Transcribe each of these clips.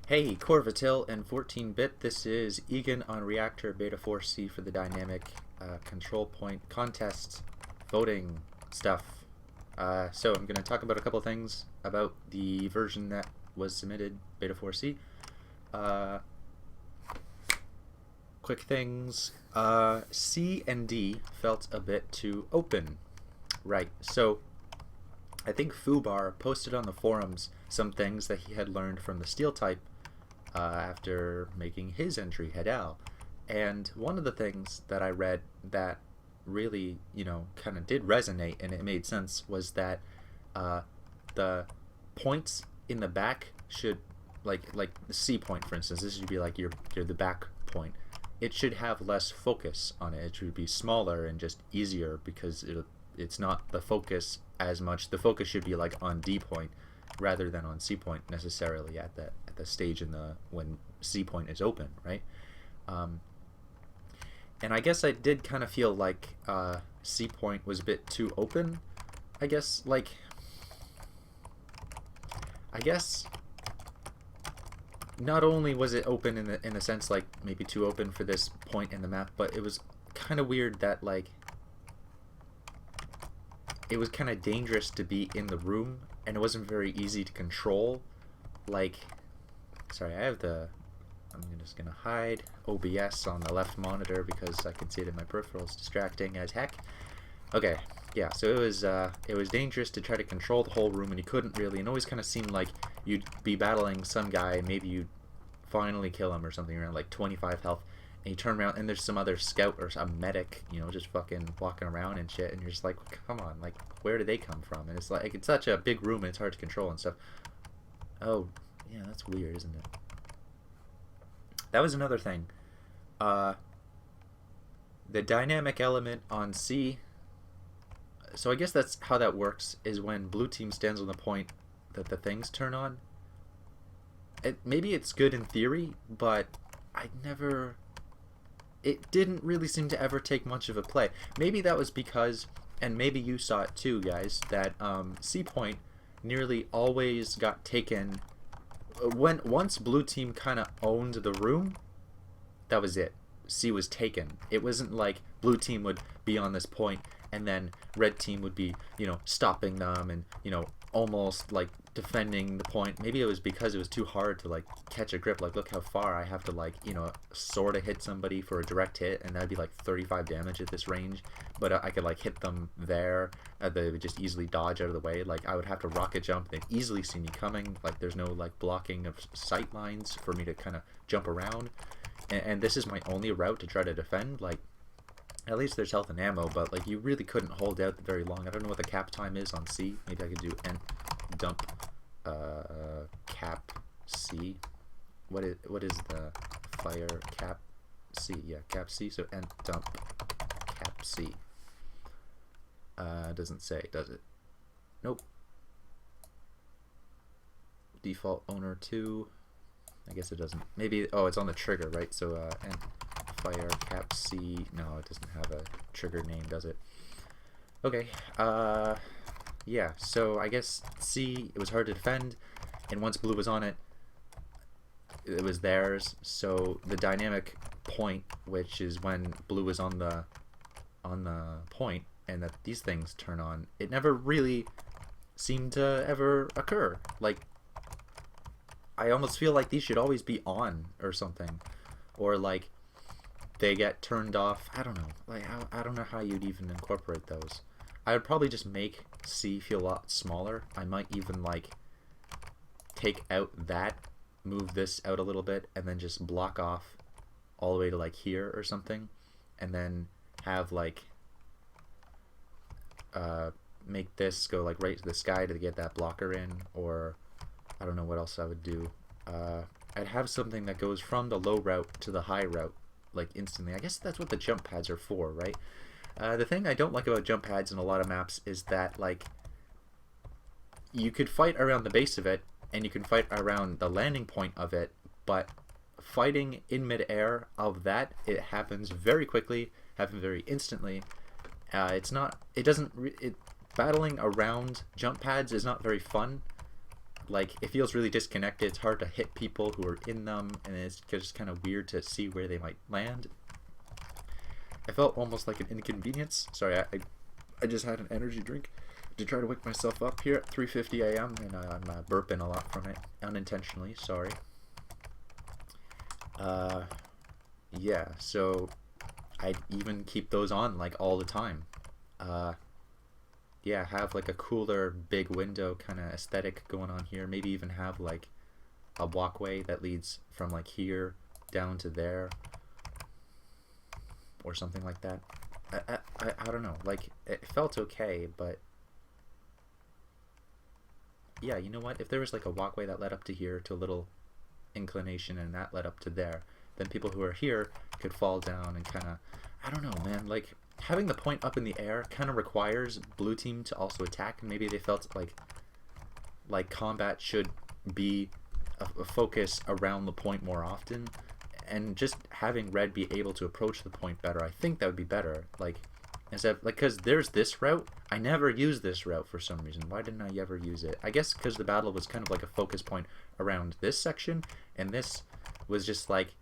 Hey, Corvatil and 14-bit, this is Egan on Reactor Beta 4C for the dynamic control point contest voting stuff. So I'm going to talk about a couple things about the version that was submitted, Beta 4C. Quick things, C and D felt a bit too open. Right, so I think Fubar posted on the forums some things that he had learned from the steel type after making his entry, Hedal. And one of the things that I read that really, kind of did resonate and it made sense was that the points in the back should, like the C point, for instance, this should be like your the back point. It should have less focus on it. It should be smaller and just easier because it's not the focus as much. The focus should be like on D point rather than on C point necessarily at the stage in the when C point is open, right? And I guess I did kind of feel like C point was a bit too open. I guess not only was it open in the sense like maybe too open for this point in the map, but it was kind of weird that like it was kind of dangerous to be in the room and it wasn't very easy to control. Like, sorry, I'm just gonna hide OBS on the left monitor because I can see it in my peripherals, distracting as heck. Okay, yeah, so it was dangerous to try to control the whole room and you couldn't really, and it always kind of seemed like you'd be battling some guy and maybe you'd finally kill him or something around like 25 health and you turn around and there's some other scout or a medic, just fucking walking around and shit, and you're just like, come on, like, where did they come from? And it's like, it's such a big room and it's hard to control and stuff. Oh, yeah, that's weird, isn't it? That was another thing. The dynamic element on C, so I guess that's how that works, is when blue team stands on the point that the things turn on. Maybe it's good in theory, but it didn't really seem to ever take much of a play. Maybe that was because, and maybe you saw it too, guys, that C point nearly always got taken once blue team kind of owned the room. That was it. C was taken. It wasn't like blue team would be on this point and then red team would be, stopping them and, almost like defending the point. Maybe it was because it was too hard to like catch a grip. Like, look how far I have to like, sort of hit somebody for a direct hit, and that'd be like 35 damage at this range. But I could like hit them there. They would just easily dodge out of the way. Like, I would have to rocket jump. They'd easily see me coming. Like, there's no like blocking of sight lines for me to kind of jump around. And this is my only route to try to defend. Like, at least there's health and ammo, but like you really couldn't hold out very long. I don't know what the cap time is on C. Maybe I could do dump cap C. What is the fire cap C? Yeah, cap C. So dump cap C. Doesn't say, does it? Nope. Default owner 2. I guess it doesn't. Maybe, oh, it's on the trigger, right? So fire cap C. No, it doesn't have a trigger name, does it? Okay. Yeah, so I guess C, it was hard to defend, and once blue was on it, it was theirs. So the dynamic point, which is when blue was on the point and that these things turn on, it never really seemed to ever occur. Like, I almost feel like these should always be on or something, or like they get turned off. I don't know. Like, I don't know how you'd even incorporate those. I would probably just make C feel a lot smaller. I might even like take out that, move this out a little bit, and then just block off all the way to like here or something, and then have like make this go like right to the sky to get that blocker in, or I don't know what else I would do. I'd have something that goes from the low route to the high route like instantly. I guess that's what the jump pads are for, right? The thing I don't like about jump pads in a lot of maps is that like you could fight around the base of it and you can fight around the landing point of it, but fighting in midair of that, it happens very quickly, happens very instantly. Battling around jump pads is not very fun. like, it feels really disconnected. It's hard to hit people who are in them, and it's just kind of weird to see where they might land. I felt almost like an inconvenience. Sorry, I just had an energy drink to try to wake myself up here at 3:50 a.m. and I'm burping a lot from it unintentionally. Sorry. Yeah, so I even keep those on like all the time. Yeah, have like a cooler big window kind of aesthetic going on here. Maybe even have like a walkway that leads from like here down to there or something like that. I don't know, like, it felt okay, but yeah, you know what, if there was like a walkway that led up to here to a little inclination and that led up to there, then people who are here could fall down and kind of, I don't know, man, like, having the point up in the air kind of requires blue team to also attack, and maybe they felt like combat should be a focus around the point more often, and just having red be able to approach the point better. I think that would be better. Like, instead of, like, because there's this route. I never use this route for some reason. Why didn't I ever use it? I guess because the battle was kind of like a focus point around this section, and this was just like,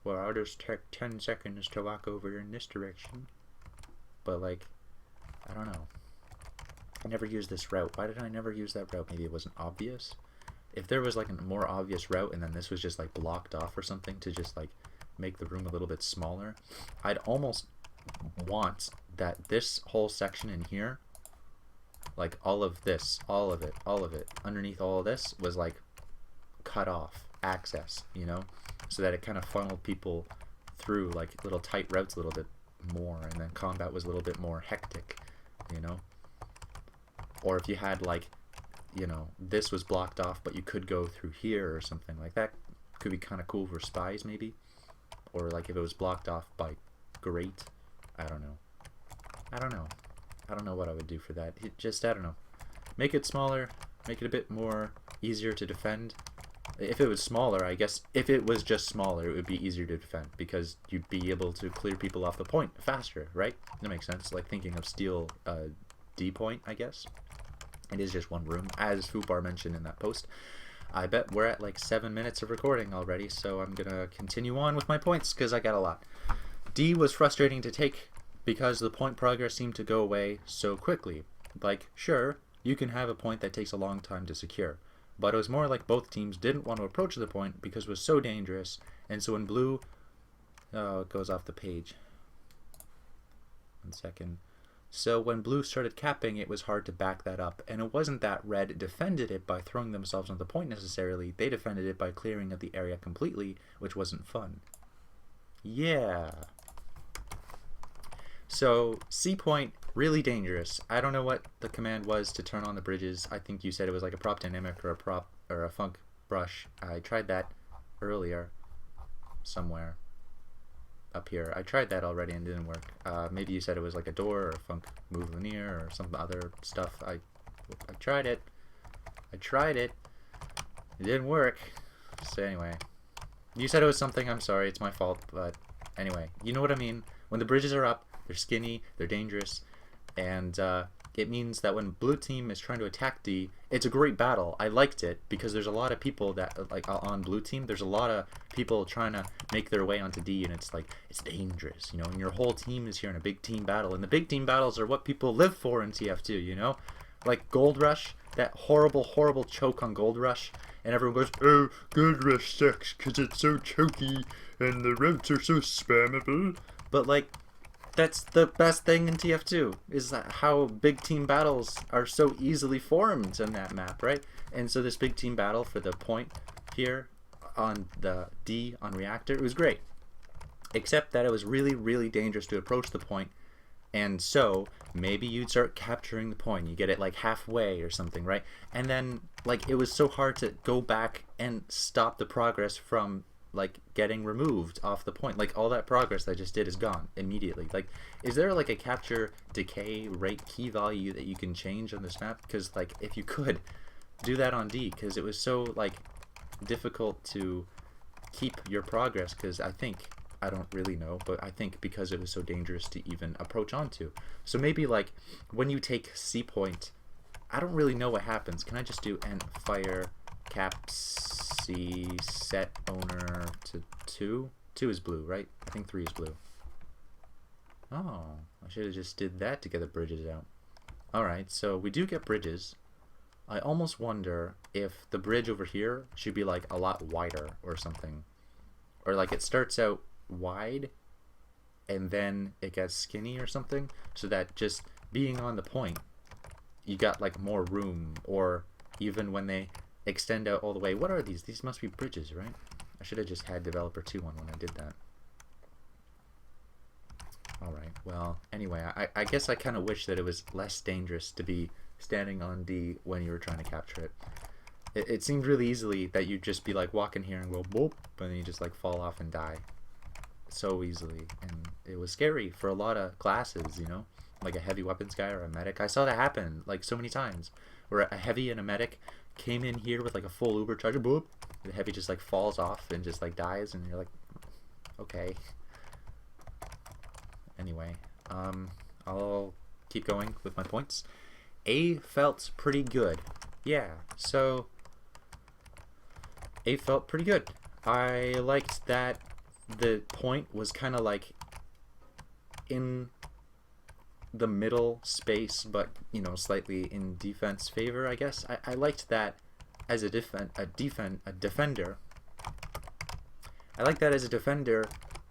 well, I'll just take 10 seconds to walk over in this direction. But, like, I don't know. I never used this route. Why did I never use that route? Maybe it wasn't obvious. If there was like a more obvious route and then this was just like blocked off or something to just like make the room a little bit smaller, I'd almost want that this whole section in here, like all of this, all of it, underneath all of this was like cut off access, you know, so that it kind of funneled people through like little tight routes a little bit more, and then combat was a little bit more hectic, you know. Or if you had like, you know, this was blocked off but you could go through here or something like that, could be kind of cool for spies maybe. Or like if it was blocked off by grate, I don't know what I would do for that. It just, I don't know, make it smaller, make it a bit more easier to defend. If it was smaller, I guess if it was just smaller it would be easier to defend because you'd be able to clear people off the point faster, right? That makes sense. Like thinking of steel D point, I guess. It is just one room, as Fubar mentioned in that post. I bet we're at like 7 minutes of recording already, so I'm gonna continue on with my points because I got a lot. D was frustrating to take because the point progress seemed to go away so quickly. Like, sure, you can have a point that takes a long time to secure, but it was more like both teams didn't want to approach the point because it was so dangerous, and so when blue... Oh, it goes off the page. 1 second. So when blue started capping, it was hard to back that up, and it wasn't that red defended it by throwing themselves on the point necessarily. They defended it by clearing of the area completely, which wasn't fun. Yeah. So C point, really dangerous. I don't know what the command was to turn on the bridges. I think you said it was like a prop dynamic or a prop or a funk brush. I tried that earlier somewhere. Up here. I tried that already and didn't work. Maybe you said it was like a door or a funk move linear or some other stuff. I tried it. It didn't work. So anyway, you said it was something. I'm sorry, it's my fault. But anyway, you know what I mean. When the bridges are up, they're skinny, they're dangerous, and it means that when blue team is trying to attack D, it's a great battle. I liked it because there's a lot of people that, like, on blue team, there's a lot of people trying to make their way onto D, and it's like, it's dangerous, you know, and your whole team is here in a big team battle, and the big team battles are what people live for in TF2, you know? Like Gold Rush, that horrible choke on Gold Rush, and everyone goes, oh, Gold Rush sucks because it's so choky, and the routes are so spammable. But, like, that's the best thing in TF2, is that how big team battles are so easily formed on that map, right? And so this big team battle for the point here on the D on Reactor, it was great. Except that it was really dangerous to approach the point, and so maybe you'd start capturing the point. You get it like halfway or something, right? And then, like, it was so hard to go back and stop the progress from like getting removed off the point. Like all that progress I just did is gone immediately. Like, is there like a capture decay rate key value that you can change on this map? Because like if you could do that on D, because it was so like difficult to keep your progress, because I don't really know, but I think because it was so dangerous to even approach onto. So maybe like when you take C point, I don't really know what happens. Can I just do and fire cap C set owner to 2. 2 is blue, right? I think 3 is blue. Oh, I should have just did that to get the bridges out. Alright, so we do get bridges. I almost wonder if the bridge over here should be like a lot wider or something. Or like it starts out wide and then it gets skinny or something, so that just being on the point, you got like more room. Or even when they extend out all the way. What are these? These must be bridges, right? I should have just had developer 2 on when I did that. Alright, well, anyway, I guess I kind of wish that it was less dangerous to be standing on D when you were trying to capture it. It seemed really easily that you'd just be like walking here and go boop, and then you just like fall off and die so easily. And it was scary for a lot of classes, you know, like a heavy weapons guy or a medic. I saw that happen like so many times, where a heavy and a medic came in here with like a full uber charger, boop, the heavy just like falls off and just like dies, and you're like, okay. Anyway, I'll keep going with my points. A felt pretty good. Yeah, so A felt pretty good. I liked that the point was kind of like in the middle space, but you know, slightly in defense favor, I guess. I liked that as a defender. I like that as a defender.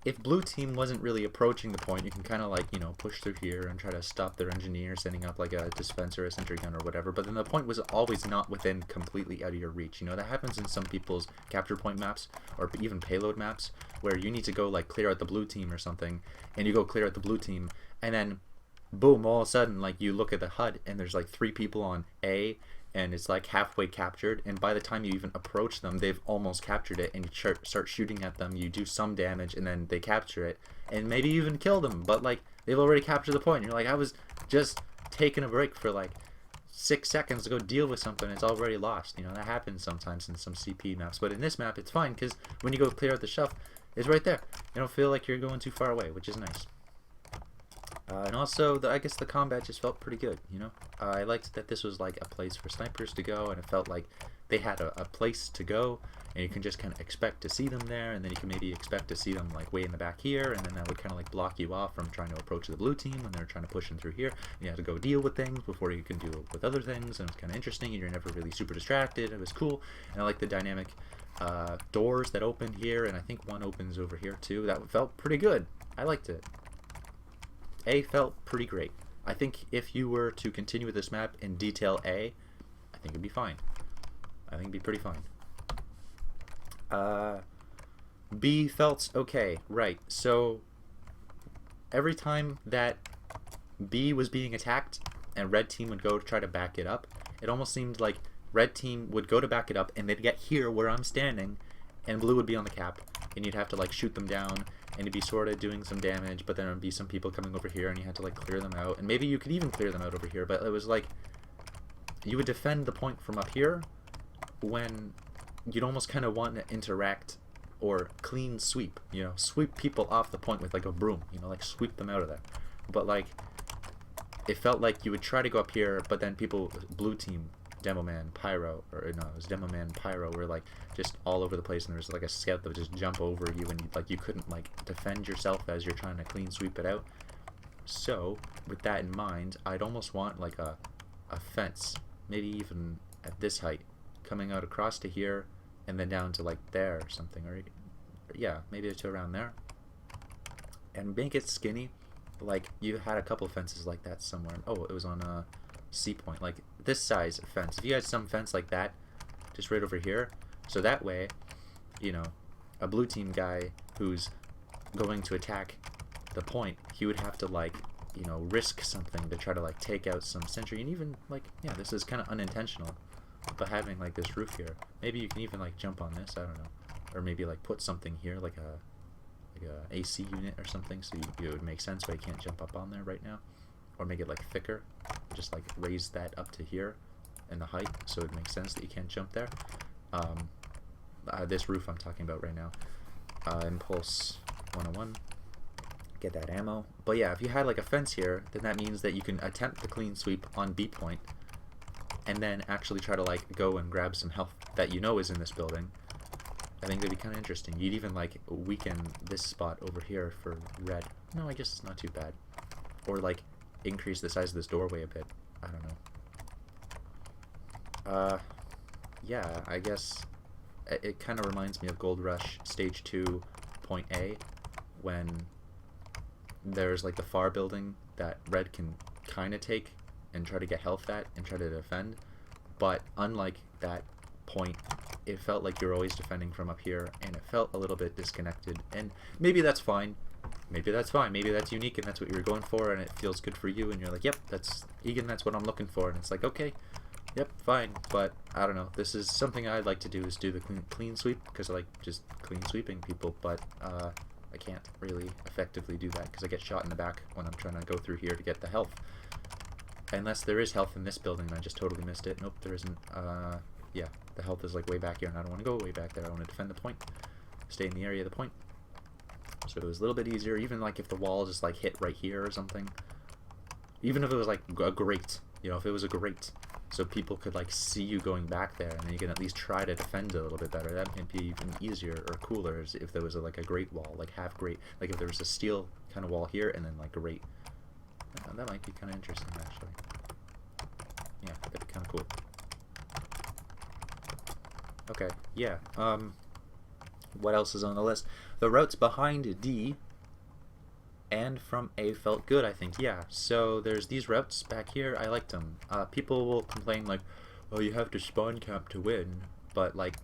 If blue team wasn't really approaching the point, you can kind of like, you know, push through here and try to stop their engineer setting up like a dispenser, a sentry gun or whatever, but then the point was always not within completely out of your reach. You know, that happens in some people's capture point maps or even payload maps where you need to go like clear out the blue team or something, and you go clear out the blue team, and then boom, all of a sudden like you look at the HUD and there's like 3 people on A, and it's like halfway captured, and by the time you even approach them, they've almost captured it, and you start shooting at them, you do some damage, and then they capture it, and maybe you even kill them, but like they've already captured the point. You're like, I was just taking a break for like 6 seconds to go deal with something, it's already lost. You know, that happens sometimes in some CP maps, but in this map it's fine, because when you go clear out the shelf, it's right there. You don't feel like you're going too far away, which is nice. And also, I guess the combat just felt pretty good, you know? I liked that this was like a place for snipers to go, and it felt like they had a place to go, and you can just kind of expect to see them there, and then you can maybe expect to see them like way in the back here, and then that would kind of like block you off from trying to approach the blue team when they're trying to push in through here. You have to go deal with things before you can deal with other things, and it's kind of interesting, and you're never really super distracted. It was cool, and I like the dynamic doors that open here, and I think one opens over here too. That felt pretty good. I liked it. A felt pretty great. I think if you were to continue with this map in detail A, I think it'd be fine. I think it'd be pretty fine. B felt okay, right. So every time that B was being attacked and red team would go to try to back it up, it almost seemed like red team would go to back it up and they'd get here where I'm standing, and blue would be on the cap, and you'd have to like shoot them down, and you'd be sort of doing some damage, but then there would be some people coming over here and you had to like clear them out, and maybe you could even clear them out over here, but it was like you would defend the point from up here when you'd almost kind of want to interact or clean sweep, you know, sweep people off the point with like a broom, you know, like sweep them out of there. But like it felt like you would try to go up here, but then people, blue team, Demo Man, Pyro, or no, it was Demo Man, Pyro, were like just all over the place, and there was like a scout that would just jump over you, and you couldn't like defend yourself as you're trying to clean sweep it out. So with that in mind, I'd almost want like a fence, maybe even at this height, coming out across to here, and then down to like there or something, or yeah, maybe to around there, and make it skinny. Like you had a couple fences like that somewhere. Oh, it was on a C point, like this size fence. If you had some fence like that, just right over here, so that way, you know, a blue team guy who's going to attack the point, he would have to like, you know, risk something to try to like take out some sentry, and even like, yeah, this is kind of unintentional, but having like this roof here, maybe you can even like jump on this, I don't know, or maybe like put something here like a AC unit or something, so it would make sense, but you can't jump up on there right now. Or make it like thicker, just like raise that up to here in the height, so it makes sense that you can't jump there. This roof I'm talking about right now, Impulse 101, get that ammo. But yeah, if you had like a fence here, then that means that you can attempt the clean sweep on B point, and then actually try to like go and grab some health that you know is in this building, I think that'd be kind of interesting. You'd even like weaken this spot over here for red. No, I guess it's not too bad. Or like increase the size of this doorway a bit. I don't know. Yeah, I guess it kind of reminds me of Gold Rush Stage 2 Point A, when there's like the far building that red can kind of take and try to get health at and try to defend. But unlike that point, it felt like you're always defending from up here, and it felt a little bit disconnected. And maybe that's fine. Maybe that's fine. Maybe that's unique, and that's what you were going for, and it feels good for you, and you're like, yep, that's Egan, that's what I'm looking for. And it's like, okay, yep, fine. But I don't know. This is something I'd like to do, is do the clean sweep, because I like just clean sweeping people. But I can't really effectively do that because I get shot in the back when I'm trying to go through here to get the health. Unless there is health in this building, and I just totally missed it. Nope, there isn't. Yeah, the health is like way back here, and I don't want to go way back there. I want to defend the point, stay in the area of the point. So it was a little bit easier, even like if the wall just like hit right here or something. Even if it was like a grate, you know, if it was a grate, so people could like see you going back there, and then you can at least try to defend a little bit better. That might be even easier or cooler if there was like a grate wall, like half grate, like if there was a steel kind of wall here and then like grate. That might be kind of interesting, actually. Yeah, that'd be kind of cool. Okay, yeah. What else is on the list? The routes behind D and from A felt good, I think. Yeah, so there's these routes back here. I liked them. People will complain like, oh, you have to spawn camp to win. But like,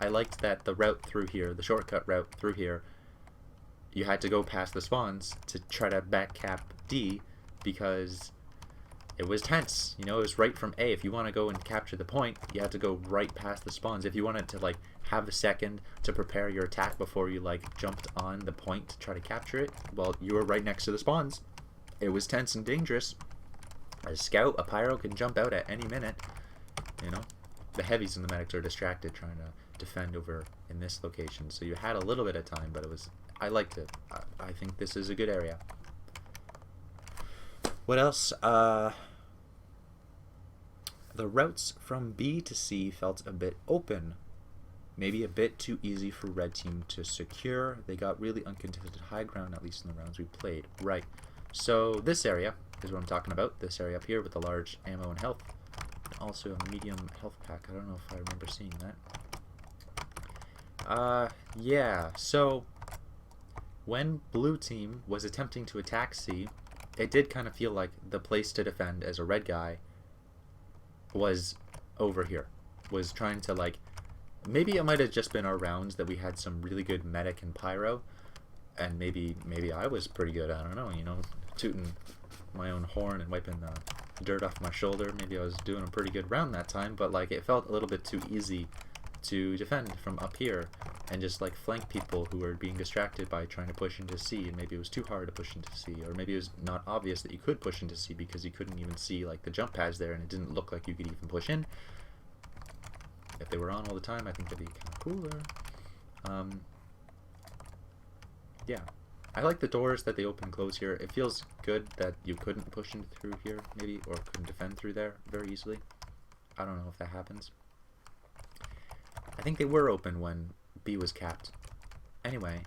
I liked that the route through here, the shortcut route through here, you had to go past the spawns to try to back cap D, because it was tense. You know, it was right from A. If you want to go and capture the point, you have to go right past the spawns. If you wanted to like have a second to prepare your attack before you like jumped on the point to try to capture it, well, you were right next to the spawns. It was tense and dangerous. A scout, a pyro can jump out at any minute. You know, the heavies and the medics are distracted trying to defend over in this location, so you had a little bit of time, but it was, I liked it. I think this is a good area. What else? The routes from B to C felt a bit open. Maybe a bit too easy for red team to secure. They got really uncontested high ground, at least in the rounds we played. Right. So this area is what I'm talking about. This area up here with the large ammo and health. And also a medium health pack. I don't know if I remember seeing that. Yeah. So when blue team was attempting to attack C, it did kind of feel like the place to defend as a red guy was over here. Was trying to like, maybe it might have just been our rounds that we had some really good medic and pyro, and maybe I was pretty good. I don't know, you know, tooting my own horn and wiping the dirt off my shoulder. Maybe I was doing a pretty good round that time, but like it felt a little bit too easy to defend from up here and just like flank people who were being distracted by trying to push into C, and maybe it was too hard to push into C, or maybe it was not obvious that you could push into C because you couldn't even see like the jump pads there, and it didn't look like you could even push in. If they were on all the time, I think that'd be kind of cooler. Yeah, I like the doors that they open and close here. It feels good that you couldn't push in through here, maybe, or couldn't defend through there very easily. I don't know if that happens. I think they were open when B was capped. Anyway,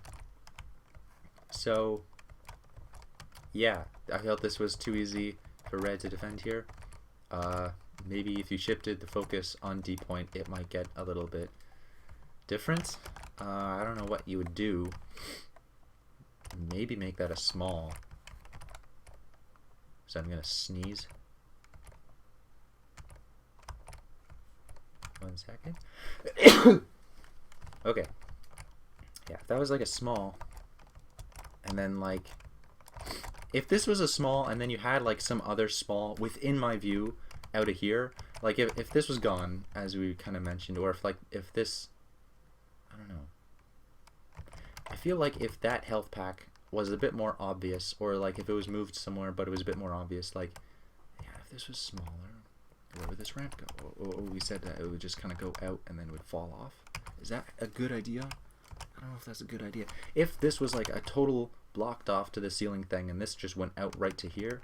so yeah, I felt this was too easy for red to defend here. Maybe if you shifted the focus on D point, it might get a little bit different. I don't know what you would do. Maybe make that a small. So I'm gonna sneeze. 1 second. Okay. Yeah, if that was like a small, and then like, if this was a small and then you had like some other small within my view out of here, like if this was gone, as we kind of mentioned, or if this, I don't know. I feel like if that health pack was a bit more obvious, or like if it was moved somewhere but it was a bit more obvious, like, yeah, if this was smaller, where would this ramp go? Oh, we said that it would just kind of go out and then would fall off. Is that a good idea? I don't know if that's a good idea. If this was like a total blocked off to the ceiling thing, and this just went out right to here,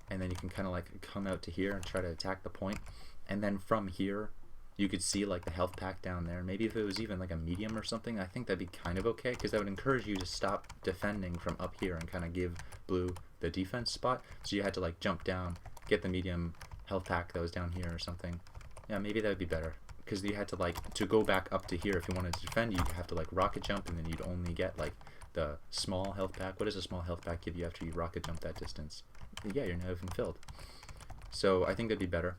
and then you can kind of like come out to here and try to attack the point, and then from here you could see like the health pack down there. Maybe if it was even like a medium or something, I think that'd be kind of okay, because that would encourage you to stop defending from up here and kind of give blue the defense spot. So you had to like jump down, get the medium health pack that was down here or something. Yeah, maybe that would be better, because you had to like, to go back up to here if you wanted to defend, you'd have to like rocket jump, and then you'd only get like the small health pack. What does a small health pack give you after you rocket jump that distance? Yeah, you're not even filled. So I think that'd be better.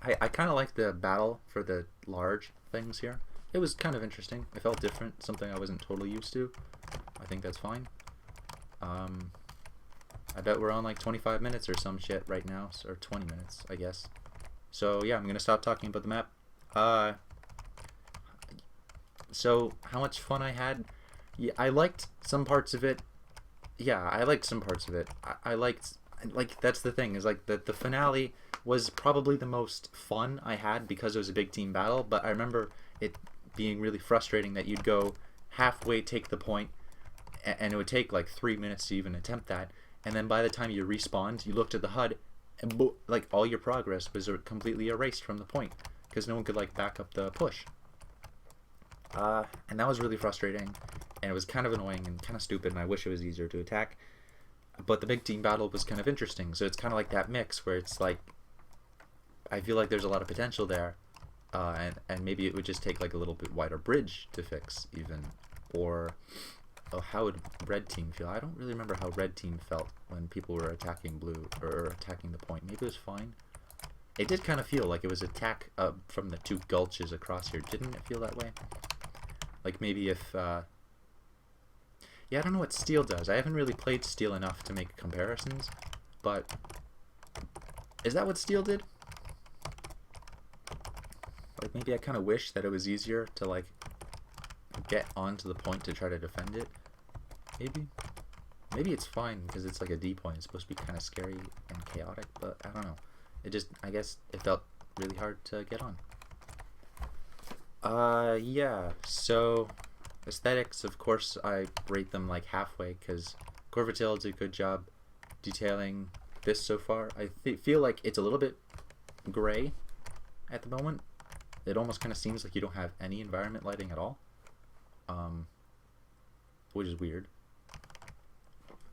I kind of like the battle for the large things here. It was kind of interesting. It felt different, something I wasn't totally used to. I think that's fine. I bet we're on like 25 minutes or some shit right now, or 20 minutes, I guess. So yeah, I'm gonna stop talking about the map. So how much fun I had? Yeah, I liked some parts of it. Yeah, I liked some parts of it. I liked, like, that's the thing, is like the finale was probably the most fun I had because it was a big team battle, but I remember it being really frustrating that you'd go halfway, take the point, and it would take like 3 minutes to even attempt that, and then by the time you respawned, you looked at the HUD, and like all your progress was completely erased from the point, because no one could like back up the push. And that was really frustrating, and it was kind of annoying and kind of stupid, and I wish it was easier to attack. But the big team battle was kind of interesting, so it's kind of like that mix where it's like, I feel like there's a lot of potential there, and maybe it would just take like a little bit wider bridge to fix even, or how would red team feel? I don't really remember how red team felt when people were attacking blue, or attacking the point. Maybe it was fine. It did kind of feel like it was attack from the two gulches across here. Didn't it feel that way? Like maybe if, yeah, I don't know what steel does. I haven't really played steel enough to make comparisons, but is that what steel did? Like maybe I kind of wish that it was easier to like get onto the point to try to defend it. Maybe it's fine because it's like a D point. It's supposed to be kind of scary and chaotic, but I don't know. It just, I guess it felt really hard to get on. Yeah, so aesthetics, of course, I rate them like halfway, because Corvatil did a good job detailing this so far. I feel like it's a little bit gray at the moment. It almost kind of seems like you don't have any environment lighting at all, which is weird.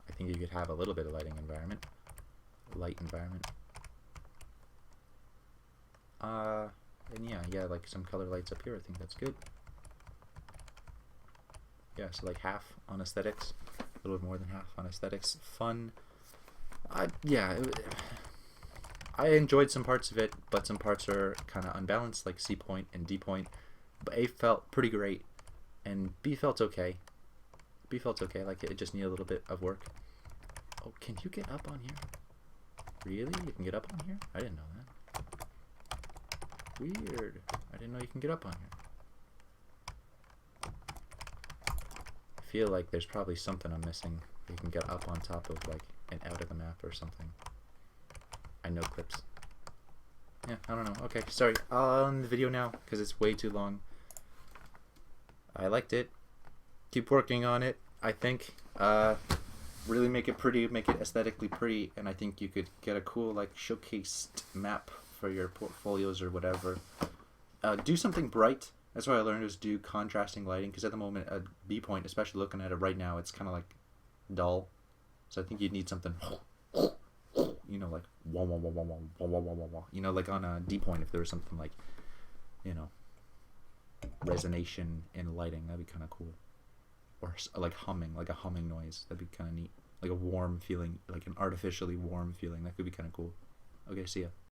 I think you could have a little bit of light environment. And yeah, like some color lights up here. I think that's good. Yeah, so like half on aesthetics, a little bit more than half on aesthetics. Fun. Yeah, I enjoyed some parts of it, but some parts are kind of unbalanced, like C point and D point. But A felt pretty great, and B felt okay. Like it just needed a little bit of work. Oh, can you get up on here? Really? You can get up on here? I didn't know that. Weird. I didn't know you can get up on here. I feel like there's probably something I'm missing. You can get up on top of like and out of the map or something. I know clips. Yeah, I don't know. Okay, sorry. I'll end the video now because it's way too long. I liked it. Keep working on it. I think really make it pretty, make it aesthetically pretty, and I think you could get a cool like showcased map for your portfolios or whatever. Do something bright. That's what I learned, is do contrasting lighting, because at the moment at B point, especially looking at it right now, it's kind of like dull. So I think you'd need something, you know, like wah, wah, wah, wah, wah, wah, wah, wah, wah, wah. You know, like on a D point, if there was something like, you know, resonation in lighting, that'd be kind of cool. Or like humming, like a humming noise, that'd be kind of neat. Like a warm feeling, like an artificially warm feeling, that could be kind of cool. Okay, see ya.